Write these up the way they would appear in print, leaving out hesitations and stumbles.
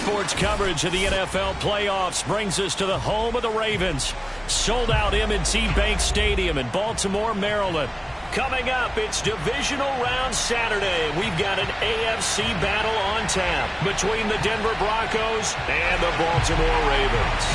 Sports coverage of the NFL playoffs brings us to the home of the Ravens. Sold out M&T Bank Stadium in Baltimore, Maryland. Coming up, it's divisional round Saturday. We've got an AFC battle on tap between the Denver Broncos and the Baltimore Ravens.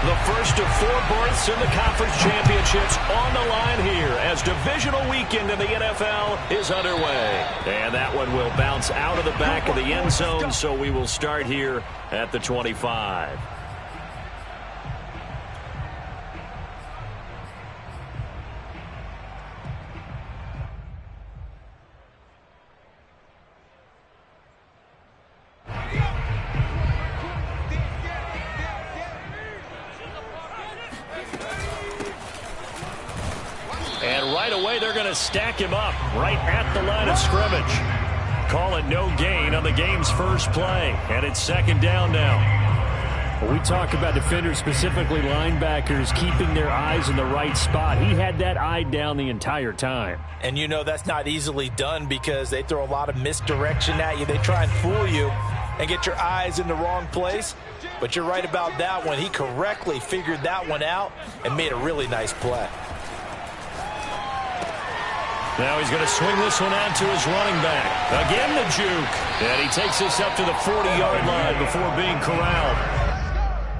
The first of 4 berths in the conference championships on the line here as divisional weekend in the NFL is underway. And that one will bounce out of the back of the end zone, so we will start here at the 25. And right away, they're going to stack him up right at the line of scrimmage. Call it no gain on the game's first play. And it's second down now. Well, we talk about defenders, specifically linebackers, keeping their eyes in the right spot. He had that eye down the entire time. And you know that's not easily done because they throw a lot of misdirection at you. They try and fool you and get your eyes in the wrong place. But you're right about that one. He correctly figured that one out and made a really nice play. Now he's going to swing this one out to his running back. Again the juke. And he takes this up to the 40-yard line before being corralled.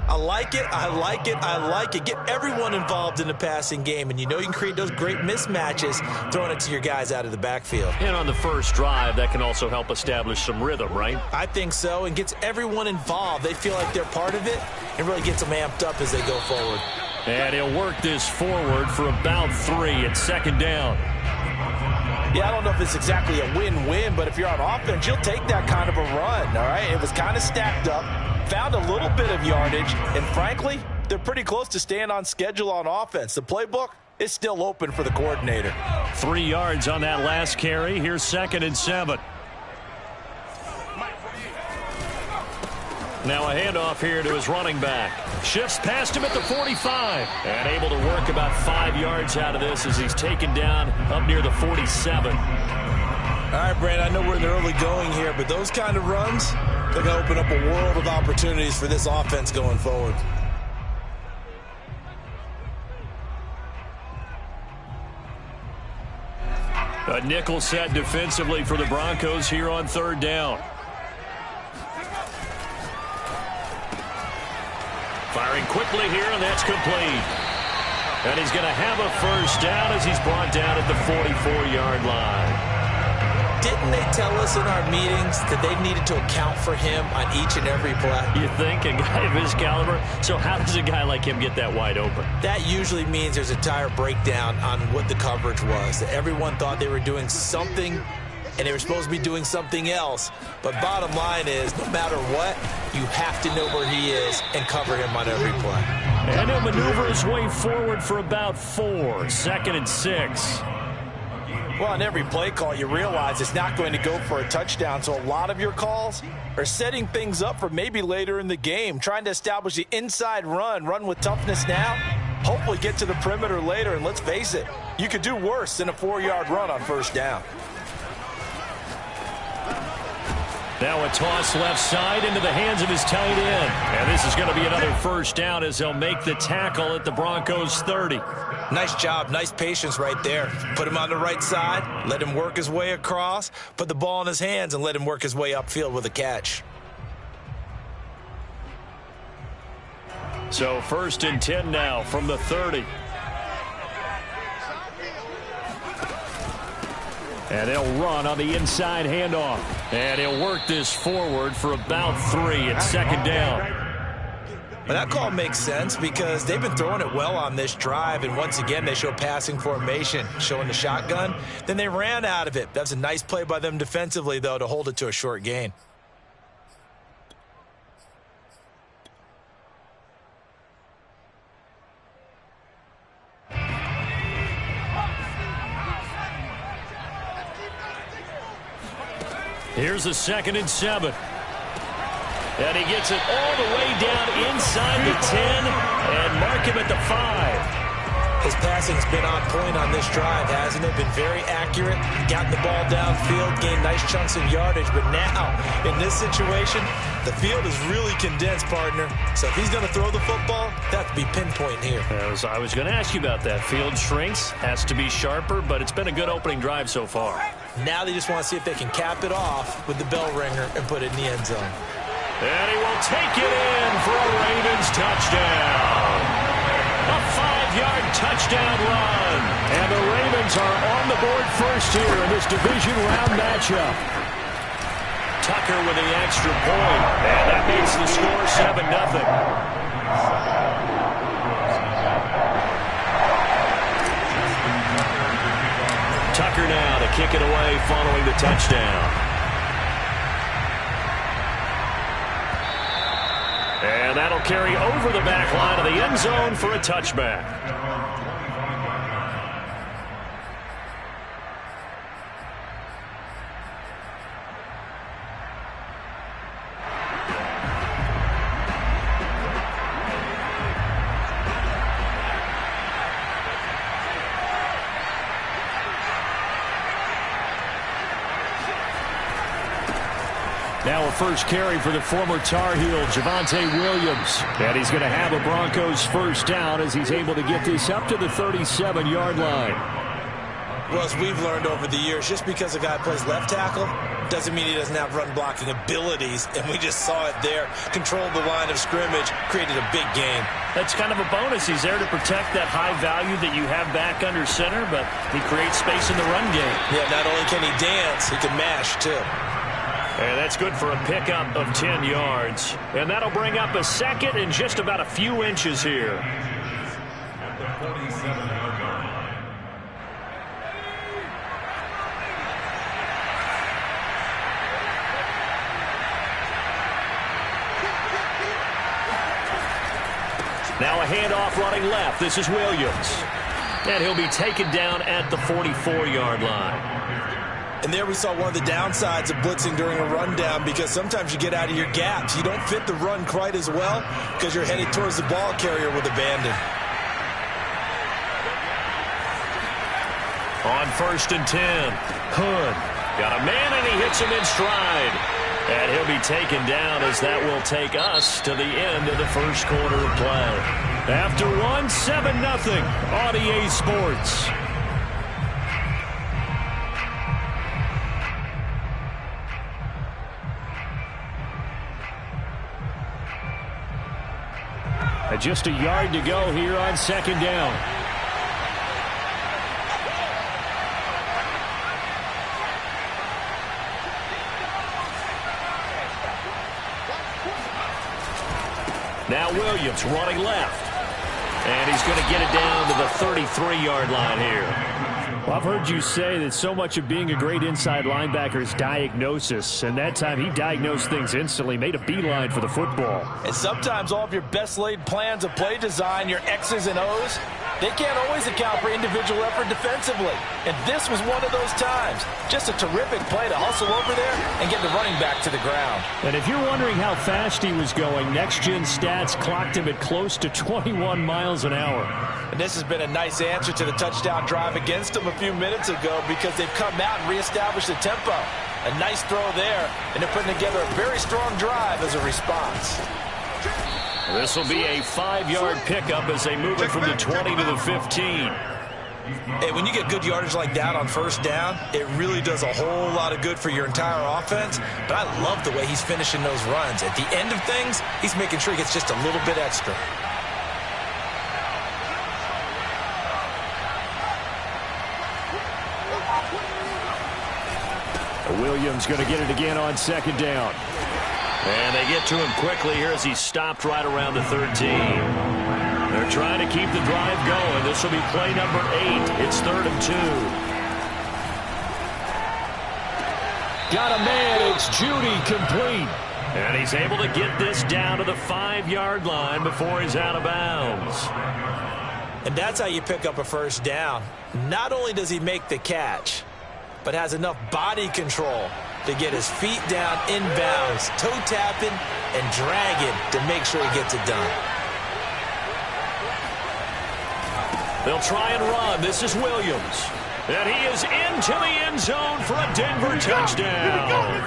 I like it, I like it, I like it. Get everyone involved in the passing game, and you know you can create those great mismatches throwing it to your guys out of the backfield. And on the first drive, that can also help establish some rhythm, right? I think so, and gets everyone involved. They feel like they're part of it, and really gets them amped up as they go forward. And he'll work this forward for about 3 at second down. Yeah, I don't know if it's exactly a win-win, but if you're on offense, you'll take that kind of a run, all right? It was kind of stacked up, found a little bit of yardage, and frankly, they're pretty close to staying on schedule on offense. The playbook is still open for the coordinator. 3 yards on that last carry. Here's 2nd and 7. Now a handoff here to his running back. Shifts past him at the 45. And able to work about 5 yards out of this as he's taken down up near the 47. All right, Brandon, I know we're in the early going here, but those kind of runs, they're going to open up a world of opportunities for this offense going forward. A nickel set defensively for the Broncos here on 3rd down. Firing quickly here, and that's complete. And he's going to have a first down as he's brought down at the 44-yard line. Didn't they tell us in our meetings that they needed to account for him on each and every play? You think? A guy of his caliber? So how does a guy like him get that wide open? That usually means there's a tire breakdown on what the coverage was. That everyone thought they were doing something, and they were supposed to be doing something else. But bottom line is, no matter what, you have to know where he is and cover him on every play. And he'll maneuver his way forward for about 4. 2nd and 6. Well, on every play call, you realize it's not going to go for a touchdown. So a lot of your calls are setting things up for maybe later in the game, trying to establish the inside run with toughness now, hopefully get to the perimeter later. And let's face it, you could do worse than a 4-yard run on first down. Now a toss left side into the hands of his tight end. And this is going to be another first down as they'll make the tackle at the Broncos' 30. Nice job, nice patience right there. Put him on the right side, let him work his way across, put the ball in his hands, and let him work his way upfield with a catch. So 1st and 10 now from the 30. And they'll run on the inside handoff. And he'll work this forward for about 3 at second down. Well, that call makes sense because they've been throwing it well on this drive, and once again they show passing formation, showing the shotgun. Then they ran out of it. That's a nice play by them defensively, though, to hold it to a short gain. Here's a 2nd and 7. And he gets it all the way down inside the 10 and mark him at the 5. His passing's been on point on this drive, hasn't it? Been very accurate, gotten the ball downfield, gained nice chunks of yardage. But now, in this situation, the field is really condensed, partner. So if he's going to throw the football, that would be pinpoint here. I was going to ask you about that. Field shrinks, has to be sharper, but it's been a good opening drive so far. Now they just want to see if they can cap it off with the bell ringer and put it in the end zone. And he will take it in for a Ravens touchdown. A 5-yard touchdown run. And the Ravens are on the board first here in this division round matchup. Tucker with the extra point. And that makes the score 7-0. Tucker now to kick it away following the touchdown. And that'll carry over the back line of the end zone for a touchback. Now a first carry for the former Tar Heel, Javonte Williams. And he's going to have a Broncos first down as he's able to get this up to the 37-yard line. Well, as we've learned over the years, just because a guy plays left tackle doesn't mean he doesn't have run-blocking abilities. And we just saw it there. Controlled the line of scrimmage, created a big gain. That's kind of a bonus. He's there to protect that high value that you have back under center, but he creates space in the run game. Yeah, not only can he dance, he can mash, too. And that's good for a pickup of 10 yards. And that'll bring up a second and just about a few inches here. Now a handoff running left. This is Williams. And he'll be taken down at the 44-yard line. And there we saw one of the downsides of blitzing during a rundown, because sometimes you get out of your gaps. You don't fit the run quite as well because you're headed towards the ball carrier with abandon. On 1st and 10, Hood got a man and he hits him in stride. And he'll be taken down as that will take us to the end of the first quarter of play. After 7-0 on EA Sports. Just a yard to go here on second down. Now Williams running left. And he's going to get it down to the 33-yard line here. Well, I've heard you say that so much of being a great inside linebacker is diagnosis. And that time he diagnosed things instantly, made a beeline for the football. And sometimes all of your best laid plans of play design, your X's and O's, they can't always account for individual effort defensively. And this was one of those times. Just a terrific play to hustle over there and get the running back to the ground. And if you're wondering how fast he was going, Next Gen Stats clocked him at close to 21 miles an hour. And this has been a nice answer to the touchdown drive against them a few minutes ago, because they've come out and reestablished the tempo. A nice throw there, and they're putting together a very strong drive as a response. This will be a 5-yard pickup as they move it from the 20 to the 15. Hey, when you get good yardage like that on first down, it really does a whole lot of good for your entire offense. But I love the way he's finishing those runs. At the end of things, he's making sure he gets just a little bit extra. Williams going to get it again on second down. And they get to him quickly here as he stopped right around the 13. They're trying to keep the drive going. This will be play number 8. It's 3rd and 2. Got a man. It's Judy complete. And he's able to get this down to the 5-yard line before he's out of bounds. And that's how you pick up a first down. Not only does he make the catch, but has enough body control to get his feet down inbounds, toe tapping and dragging to make sure he gets it done. They'll try and run. This is Williams. And he is into the end zone for a Denver touchdown.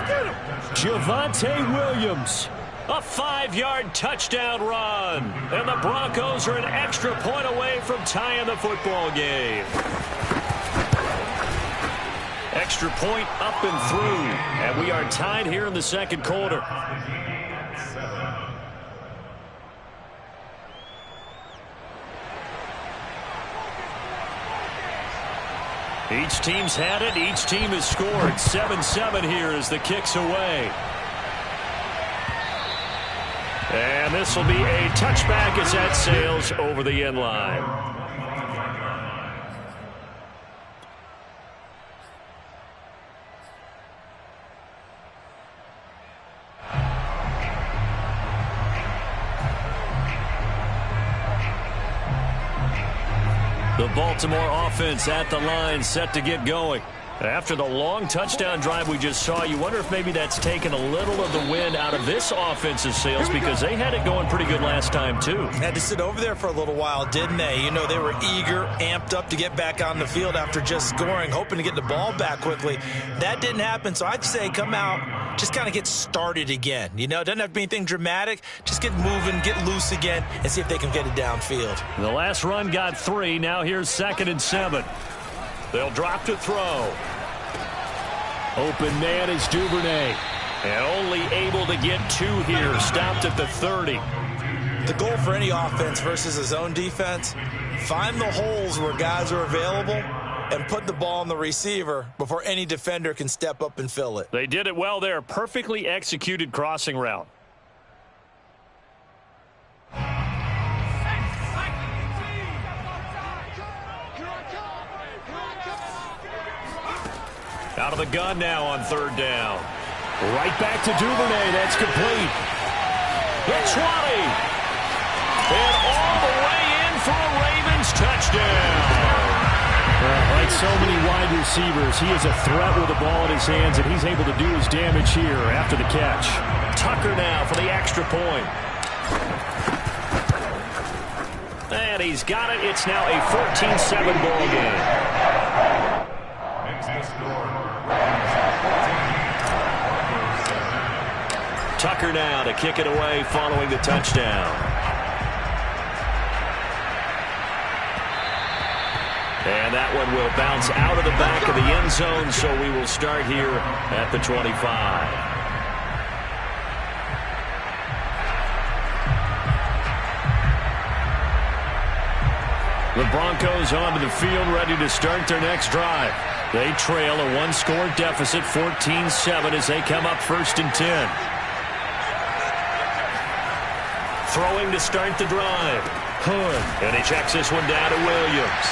Javonte Williams. A 5-yard touchdown run. And the Broncos are an extra point away from tying the football game. Extra point up and through. And we are tied here in the second quarter. Each team's had it. Each team has scored. 7-7 here as the kick's away. And this will be a touchback as that sails over the end line. The Baltimore offense at the line, set to get going. After the long touchdown drive we just saw, you wonder if maybe that's taken a little of the wind out of this offensive sails because they had it going pretty good last time, too. Had to sit over there for a little while, didn't they? You know, they were eager, amped up to get back on the field after just scoring, hoping to get the ball back quickly. That didn't happen, so I'd say come out, just kind of get started again. You know, it doesn't have to be anything dramatic. Just get moving, get loose again, and see if they can get it downfield. The last run got 3. Now here's 2nd and 7. They'll drop to throw. Open man is Duvernay. And only able to get 2 here. Stopped at the 30. The goal for any offense versus a zone defense, find the holes where guys are available and put the ball on the receiver before any defender can step up and fill it. They did it well there. Perfectly executed crossing route. Out of the gun now on 3rd down. Right back to Duvernay. That's complete. The 20. And all the way in for a Ravens touchdown. Like so many wide receivers, he is a threat with the ball in his hands, and he's able to do his damage here after the catch. Tucker now for the extra point. And he's got it. It's now a 14-7 ball game. Tucker now to kick it away following the touchdown. And that one will bounce out of the back of the end zone, so we will start here at the 25. The Broncos onto the field, ready to start their next drive. They trail a 1-score deficit, 14-7, as they come up 1st and 10. Throwing to start the drive. Hood. And he checks this one down to Williams.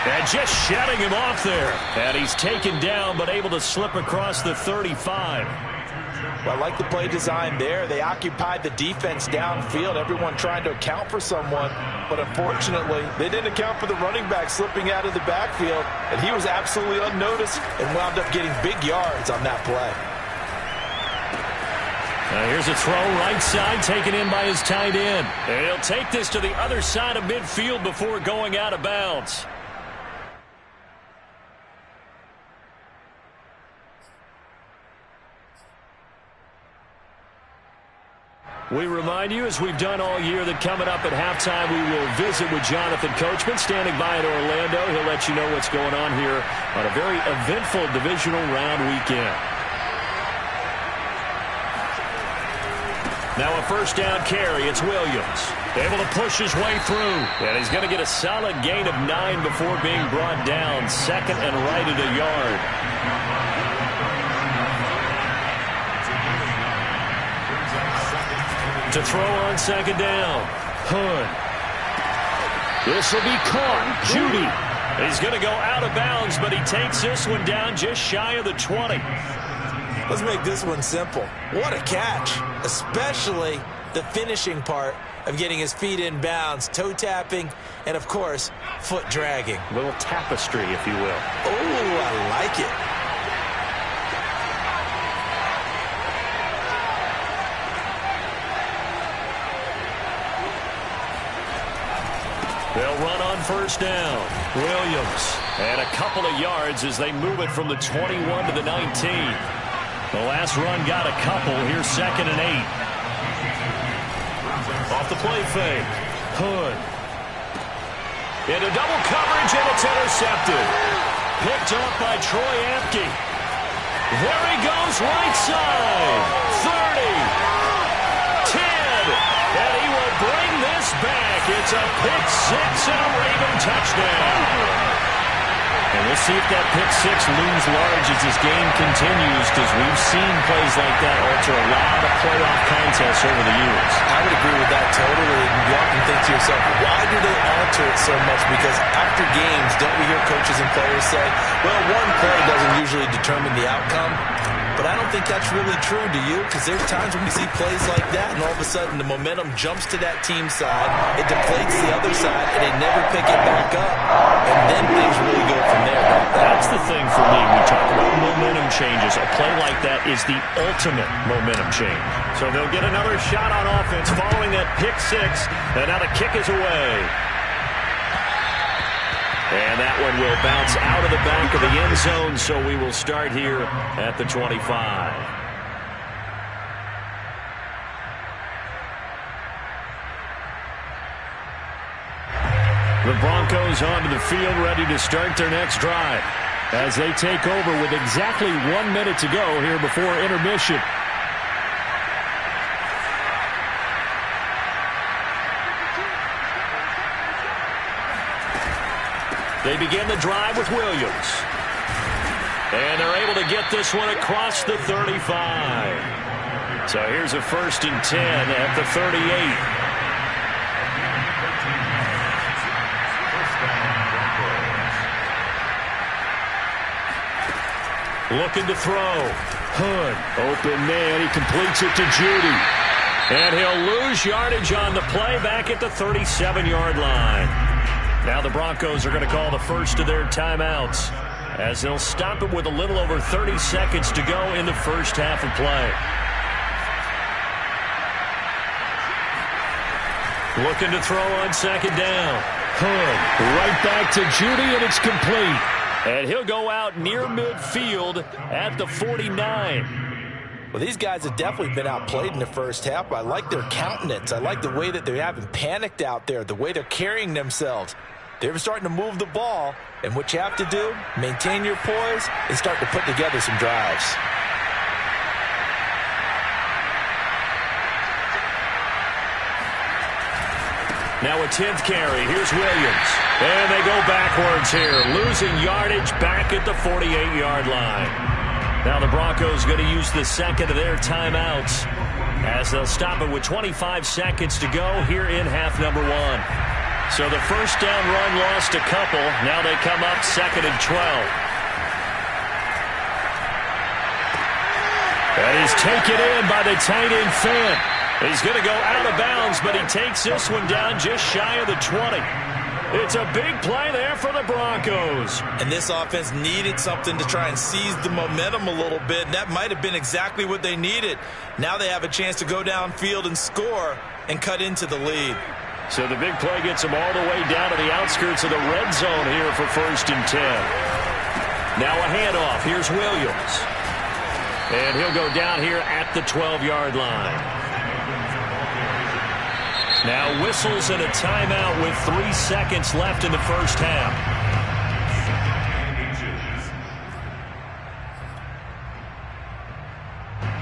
And just shutting him off there. And he's taken down, but able to slip across the 35. Well, I like the play design there. They occupied the defense downfield, everyone trying to account for someone. But unfortunately, they didn't account for the running back slipping out of the backfield. And he was absolutely unnoticed and wound up getting big yards on that play. Here's a throw right side, taken in by his tight end. And he'll take this to the other side of midfield before going out of bounds. We remind you, as we've done all year, that coming up at halftime, we will visit with Jonathan Coachman, standing by in Orlando. He'll let you know what's going on here on a very eventful divisional round weekend. Now a 1st down carry. It's Williams. Able to push his way through. And he's going to get a solid gain of 9 before being brought down. 2nd and right at a yard. To throw on 2nd down. Hood. This will be caught. Judy. He's going to go out of bounds, but he takes this one down just shy of the 20. Let's make this one simple. What a catch, especially the finishing part of getting his feet in bounds, toe tapping, and of course, foot dragging. A little tapestry, if you will. Oh, I like it. They'll run on first down. Williams. And a couple of yards as they move it from the 21 to the 19. The last run got a couple. Here's 2nd and 8. Off the play fake. Hood. Into double coverage, and it's intercepted. Picked up by Troy Apke. There he goes, right side. 30. 10. And he will bring this back. It's a pick six and a Raven touchdown. And we'll see if that pick six looms large as this game continues, because we've seen plays like that alter a lot of playoff contests over the years. I would agree with that totally. You often think to yourself, why do they alter it so much? Because after games, don't we hear coaches and players say, well, one play doesn't usually determine the outcome? But I don't think that's really true, do you? Because there's times when we see plays like that, and all of a sudden the momentum jumps to that team side, it deflates the other side, and they never pick it back up, and then things really go from there. That's the thing for me. We talk about momentum changes. A play like that is the ultimate momentum change. So they'll get another shot on offense following that pick six, and now the kick is away. And that one will bounce out of the back of the end zone, so we will start here at the 25. The Broncos onto the field, ready to start their next drive as they take over with exactly 1 minute to go here before intermission. They begin the drive with Williams. And they're able to get this one across the 35. So here's a 1st and 10 at the 38. Looking to throw. Hood. Open man. He completes it to Judy. And he'll lose yardage on the play back at the 37-yard line. Now the Broncos are going to call the first of their timeouts as they'll stop it with a little over 30 seconds to go in the first half of play. Looking to throw on 2nd down. Hood right back to Judy, and it's complete. And he'll go out near midfield at the 49. Well, these guys have definitely been outplayed in the first half, but I like their countenance. I like the way that they haven't panicked out there, the way they're carrying themselves. They're starting to move the ball, and what you have to do, maintain your poise and start to put together some drives. Now a 10th carry. Here's Williams. And they go backwards here, losing yardage back at the 48-yard line. Now the Broncos going to use the second of their timeouts as they'll stop it with 25 seconds to go here in half number 1. So the first down run lost a couple. Now they come up 2nd and 12. And he's taken in by the tight end Fant. He's going to go out of bounds, but he takes this one down just shy of the 20. It's a big play there for the Broncos. And this offense needed something to try and seize the momentum a little bit, and that might have been exactly what they needed. Now they have a chance to go downfield and score and cut into the lead. So the big play gets them all the way down to the outskirts of the red zone here for 1st and 10. Now a handoff. Here's Williams. And he'll go down here at the 12-yard line. Now whistles and a timeout with 3 seconds left in the first half.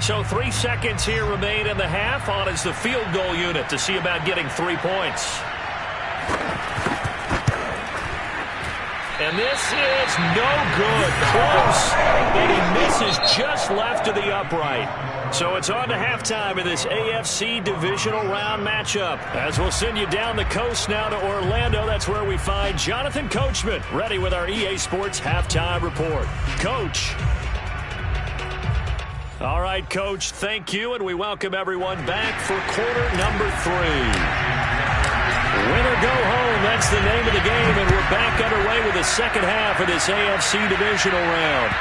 So 3 seconds here remain in the half. On is the field goal unit to see about getting 3 points. And this is no good. Close. And he misses just left of the upright. So it's on to halftime in this AFC divisional round matchup. As we'll send you down the coast now to Orlando. That's where we find Jonathan Coachman ready with our EA Sports halftime report. Coach. All right, Coach, thank you, and we welcome everyone back for quarter number 3. Win or go home, that's the name of the game, and we're back underway with the second half of this AFC divisional round.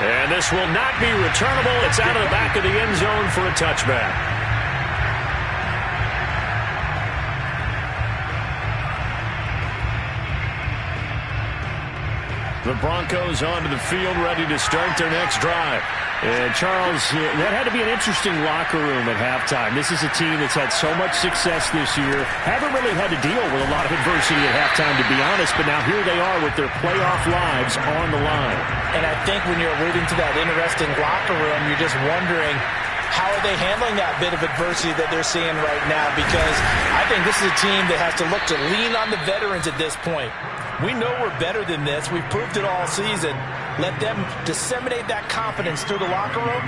And this will not be returnable. It's out of the back of the end zone for a touchback. The Broncos onto the field, ready to start their next drive. And Charles, that had to be an interesting locker room at halftime. This is a team that's had so much success this year. Haven't really had to deal with a lot of adversity at halftime, to be honest. But now here they are with their playoff lives on the line. And I think when you're alluding to that interesting locker room, you're just wondering, how are they handling that bit of adversity that they're seeing right now? Because I think this is a team that has to look to lean on the veterans at this point. We know we're better than this. We've proved it all season. Let them disseminate that confidence through the locker room.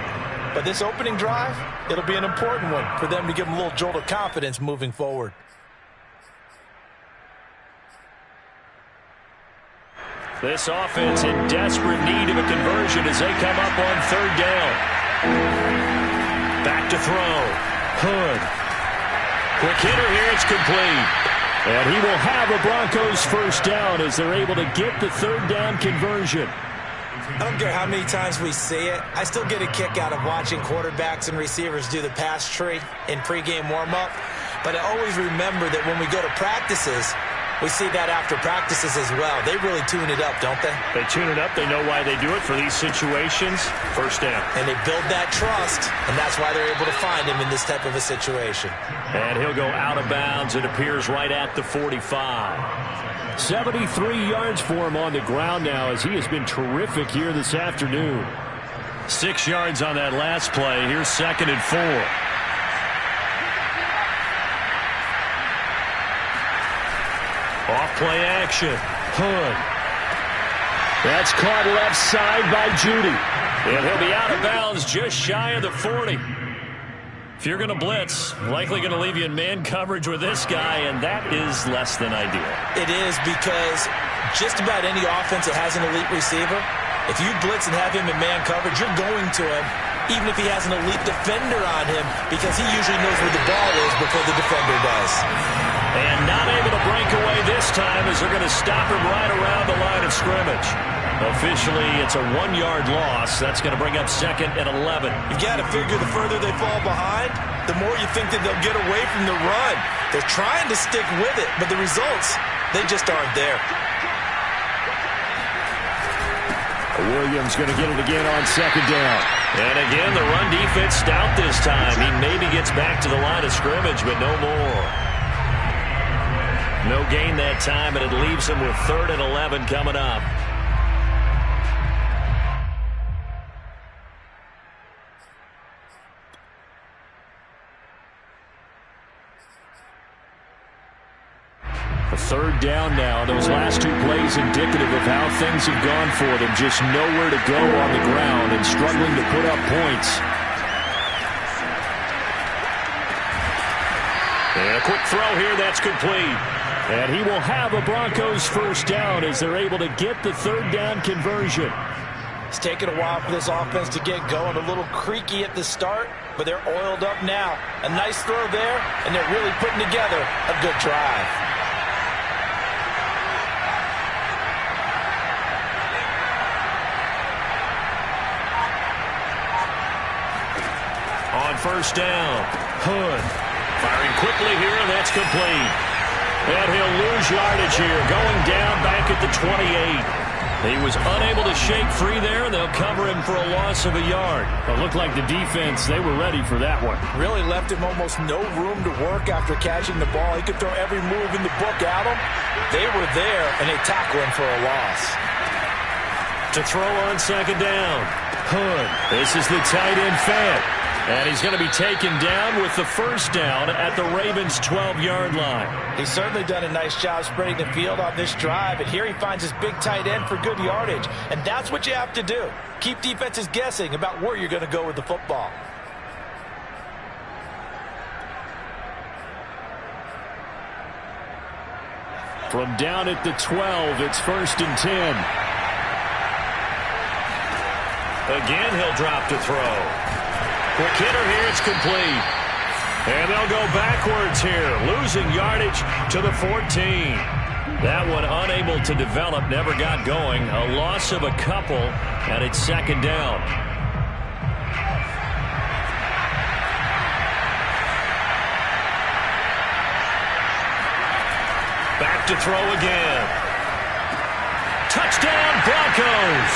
But this opening drive, it'll be an important one for them to give them a little jolt of confidence moving forward. This offense in desperate need of a conversion as they come up on third down. Back to throw. Hood. Quick hitter here. It's complete. And he will have a Broncos first down as they're able to get the third down conversion. I don't care how many times we see it. I still get a kick out of watching quarterbacks and receivers do the pass tree in pregame warm-up. But I always remember that when we go to practices, we see that after practices as well. They really tune it up, don't they? They tune it up. They know why they do it for these situations. First down. And they build that trust, and that's why they're able to find him in this type of a situation. And he'll go out of bounds. It appears right at the 45. 73 yards for him on the ground now as he has been terrific here this afternoon. 6 yards on that last play. Here's 2nd and 4. Off play action. Hood. That's caught left side by Judy. And he'll be out of bounds just shy of the 40. If you're going to blitz, likely going to leave you in man coverage with this guy, and that is less than ideal. It is, because just about any offense that has an elite receiver, if you blitz and have him in man coverage, you're going to him, even if he has an elite defender on him, because he usually knows where the ball is before the defender does. And not able to break away this time as they're going to stop him right around the line of scrimmage. Officially, it's a 1-yard loss. That's going to bring up 2nd and 11. You've got to figure the further they fall behind, the more you think that they'll get away from the run. They're trying to stick with it, but the results, they just aren't there. Williams going to get it again on 2nd down. And again, the run defense stout this time. He maybe gets back to the line of scrimmage, but no more. No gain that time, and it leaves him with 3rd and 11 coming up. A 3rd down now. Those last 2 plays indicative of how things have gone for them. Just nowhere to go on the ground and struggling to put up points. And a quick throw here, that's complete. And he will have a Broncos first down as they're able to get the 3rd down conversion. It's taken a while for this offense to get going. A little creaky at the start, but they're oiled up now. A nice throw there, and they're really putting together a good drive. On first down, Hood firing quickly here, and that's complete. And he'll lose yardage here, going down back at the 28. He was unable to shake free there, and they'll cover him for a loss of a yard. It looked like the defense, they were ready for that one. Really left him almost no room to work after catching the ball. He could throw every move in the book at him. They were there, and they tackle him for a loss. To throw on 2nd down, Hood. This is the tight end Fant. And he's going to be taken down with the first down at the Ravens' 12-yard line. He's certainly done a nice job spreading the field on this drive, and here he finds his big tight end for good yardage. And that's what you have to do. Keep defenses guessing about where you're going to go with the football. From down at the 12, it's 1st and 10. Again, he'll drop to throw. Quick hitter here, it's complete. And they'll go backwards here, losing yardage to the 14. That one unable to develop, never got going. A loss of a couple, and it's 2nd down. Back to throw again. Touchdown, Broncos!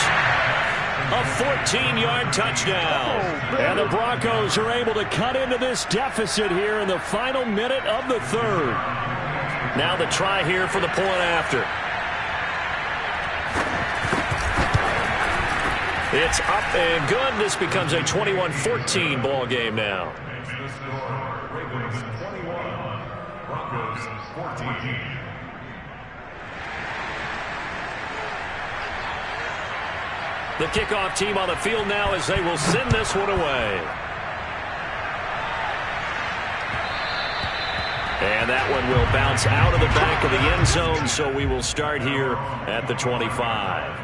A 14-yard touchdown. And the Broncos are able to cut into this deficit here in the final minute of the third. Now the try here for the point after. It's up and good. This becomes a 21-14 ball game now. Ravens 21, Broncos 14. The kickoff team on the field now as they will send this one away. And that one will bounce out of the back of the end zone, so we will start here at the 25.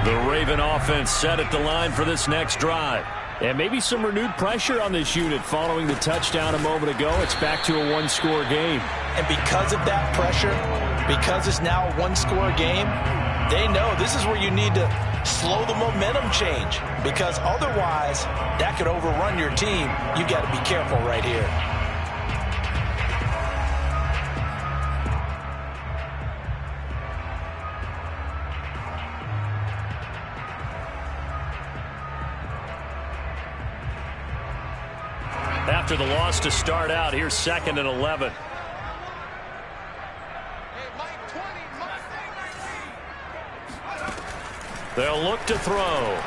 The Raven offense set at the line for this next drive. And maybe some renewed pressure on this unit following the touchdown a moment ago. It's back to a one-score game. And because of that pressure, because it's now a one-score game, they know this is where you need to slow the momentum change. Because otherwise, that could overrun your team. You got to be careful right here. After the loss to start out, here's 2nd and 11. They'll look to throw.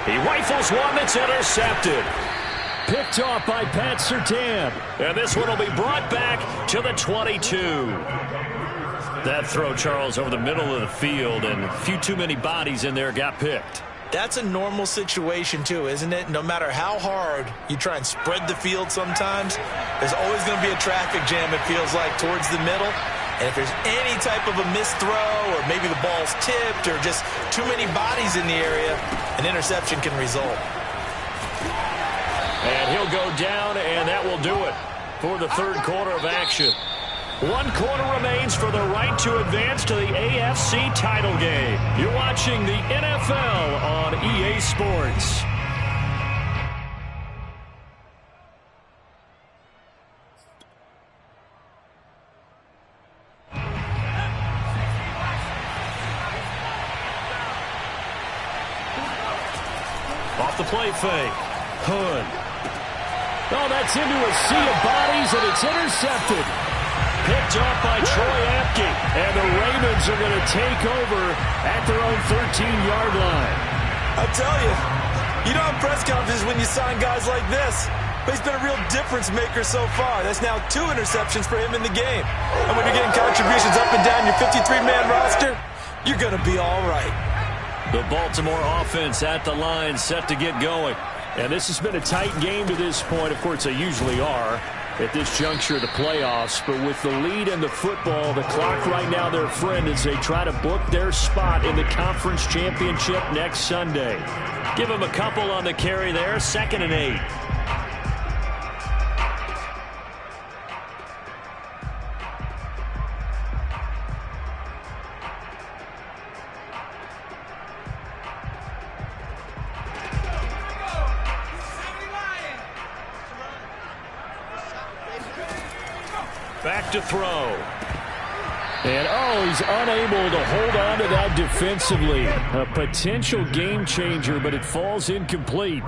He rifles one that's intercepted. Picked off by Pat Surtain. And this one will be brought back to the 22. That throw, Charles, over the middle of the field, and a few too many bodies in there got picked. That's a normal situation, too, isn't it? No matter how hard you try and spread the field sometimes, there's always going to be a traffic jam, it feels like, towards the middle. And if there's any type of a missed throw or maybe the ball's tipped or just too many bodies in the area, an interception can result. And he'll go down, and that will do it for the third quarter of action. 1 quarter remains for the right to advance to the AFC title game. You're watching the NFL on EA Sports. Off the play fake. Hood. Oh, that's into a sea of bodies, and it's intercepted. Picked off by Troy Apke. And the Ravens are going to take over at their own 13-yard line. I'll tell you, you don't have press conferences when you sign guys like this. But he's been a real difference maker so far. That's now 2 interceptions for him in the game. And when you're getting contributions up and down your 53-man roster, you're going to be all right. The Baltimore offense at the line, set to get going. And this has been a tight game to this point. Of course, they usually are at this juncture of the playoffs. But with the lead in the football, the clock right now their friend as they try to book their spot in the conference championship next Sunday. Give them a couple on the carry there, 2nd and 8. Back to throw. And, oh, he's unable to hold on to that defensively. A potential game changer, but it falls incomplete.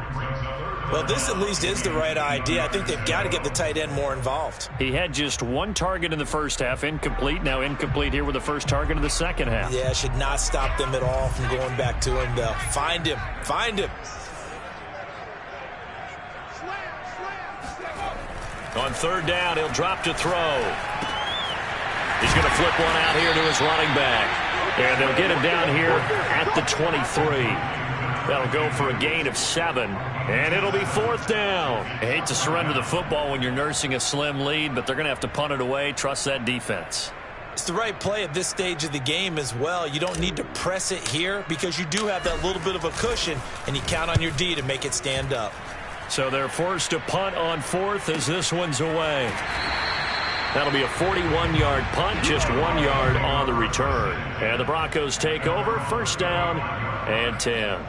Well, this at least is the right idea. I think they've got to get the tight end more involved. He had just 1 target in the first half, incomplete. Now incomplete here with the first target of the second half. Yeah, should not stop them at all from going back to him, though. Find him. Find him. On 3rd down, he'll drop to throw. He's going to flip one out here to his running back. And they'll get him down here at the 23. That'll go for a gain of 7. And it'll be 4th down. I hate to surrender the football when you're nursing a slim lead, but they're going to have to punt it away. Trust that defense. It's the right play at this stage of the game as well. You don't need to press it here because you do have that little bit of a cushion, and you count on your D to make it stand up. So they're forced to punt on 4th as this one's away. That'll be a 41-yard punt, just 1 yard on the return. And the Broncos take over, 1st down and 10.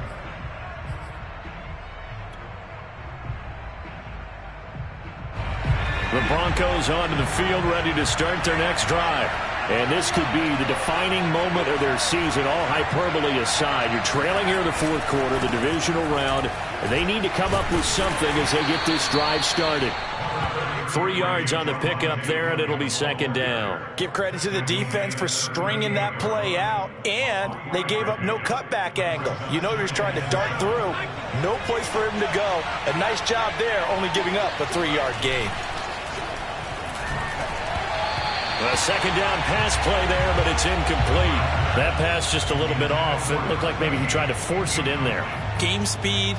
The Broncos onto the field, ready to start their next drive. And this could be the defining moment of their season, all hyperbole aside. You're trailing here in the fourth quarter, the divisional round, and they need to come up with something as they get this drive started. 3 yards on the pickup there, and it'll be second down. Give credit to the defense for stringing that play out, and they gave up no cutback angle. You know he was trying to dart through. No place for him to go. A nice job there, only giving up a 3-yard gain. A second down pass play there, but it's incomplete. That pass just a little bit off. It looked like maybe he tried to force it in there. Game speed,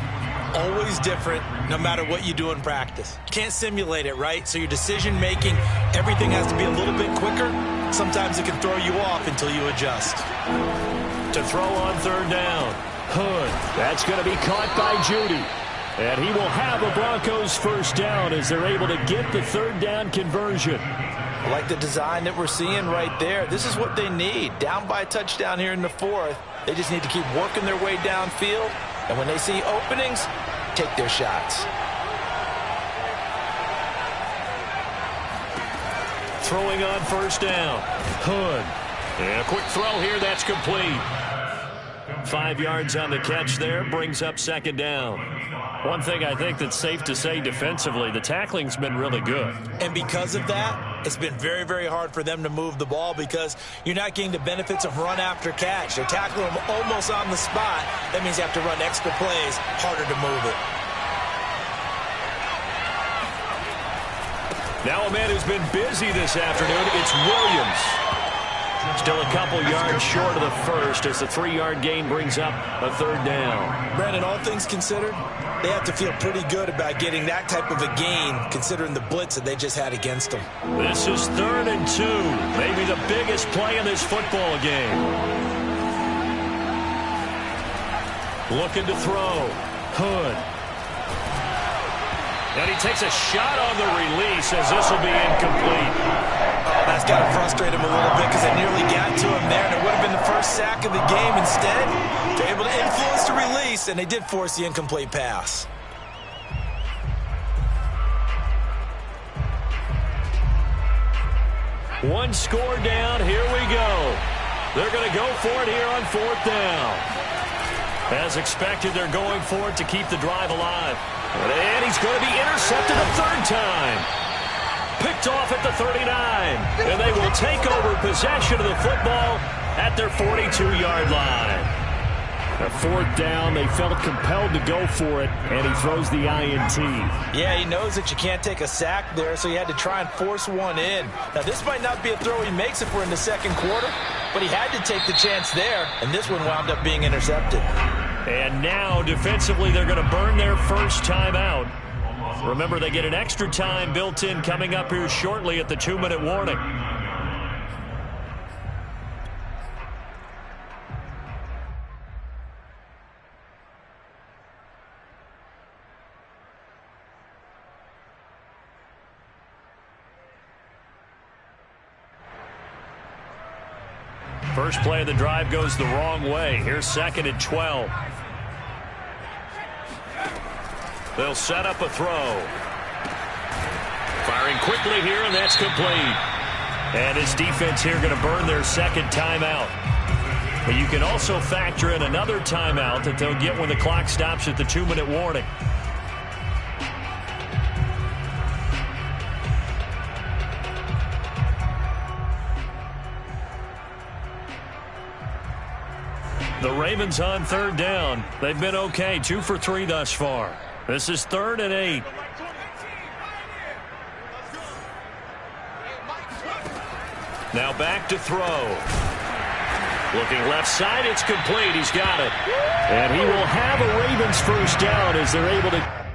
always different, no matter what you do in practice. You can't simulate it, right? So your decision-making, everything has to be a little bit quicker. Sometimes it can throw you off until you adjust. To throw on third down. Hood. That's going to be caught by Judy. And he will have a Broncos first down as they're able to get the third down conversion. I like the design that we're seeing right there. This is what they need. Down by a touchdown here in the fourth. They just need to keep working their way downfield. And when they see openings, take their shots. Throwing on first down. Hood. And a quick throw here. That's complete. 5 yards on the catch there. Brings up second down. One thing I think that's safe to say defensively, the tackling's been really good. And because of that, it's been very, very hard for them to move the ball because you're not getting the benefits of run after catch. They're tackling them almost on the spot. That means you have to run extra plays, harder to move it. Now a man who's been busy this afternoon, it's Williams. Still a couple yards short of the first as the 3-yard gain brings up a third down. Brandon, all things considered, they have to feel pretty good about getting that type of a gain considering the blitz that they just had against them. This is 3rd and 2. Maybe the biggest play in this football game. Looking to throw. Hood. And he takes a shot on the release as this will be incomplete. That's got to frustrate him a little bit because they nearly got to him there, and it would have been the first sack of the game. Instead, they're able to influence the release, and they did force the incomplete pass. One score down. Here we go. They're going to go for it here on 4th down. As expected, they're going for it to keep the drive alive. And he's going to be intercepted a 3rd time. Picked off at the 39. And they will take over possession of the football at their 42-yard line. A 4th down, they felt compelled to go for it, and he throws the INT. Yeah, he knows that you can't take a sack there, so he had to try and force one in. Now, this might not be a throw he makes if we're in the second quarter, but he had to take the chance there, and this one wound up being intercepted. And now, defensively, they're going to burn their first timeout. Remember, they get an extra time built in coming up here shortly at the 2-minute warning. First play of the drive goes the wrong way. Here's 2nd and 12. They'll set up a throw. Firing quickly here, and that's complete. And his defense here going to burn their second timeout. But you can also factor in another timeout that they'll get when the clock stops at the 2-minute warning. The Ravens on 3rd down. They've been okay, 2 for 3 thus far. This is 3rd and 8. Now back to throw. Looking left side, it's complete. He's got it. And he will have a Ravens first down as they're able to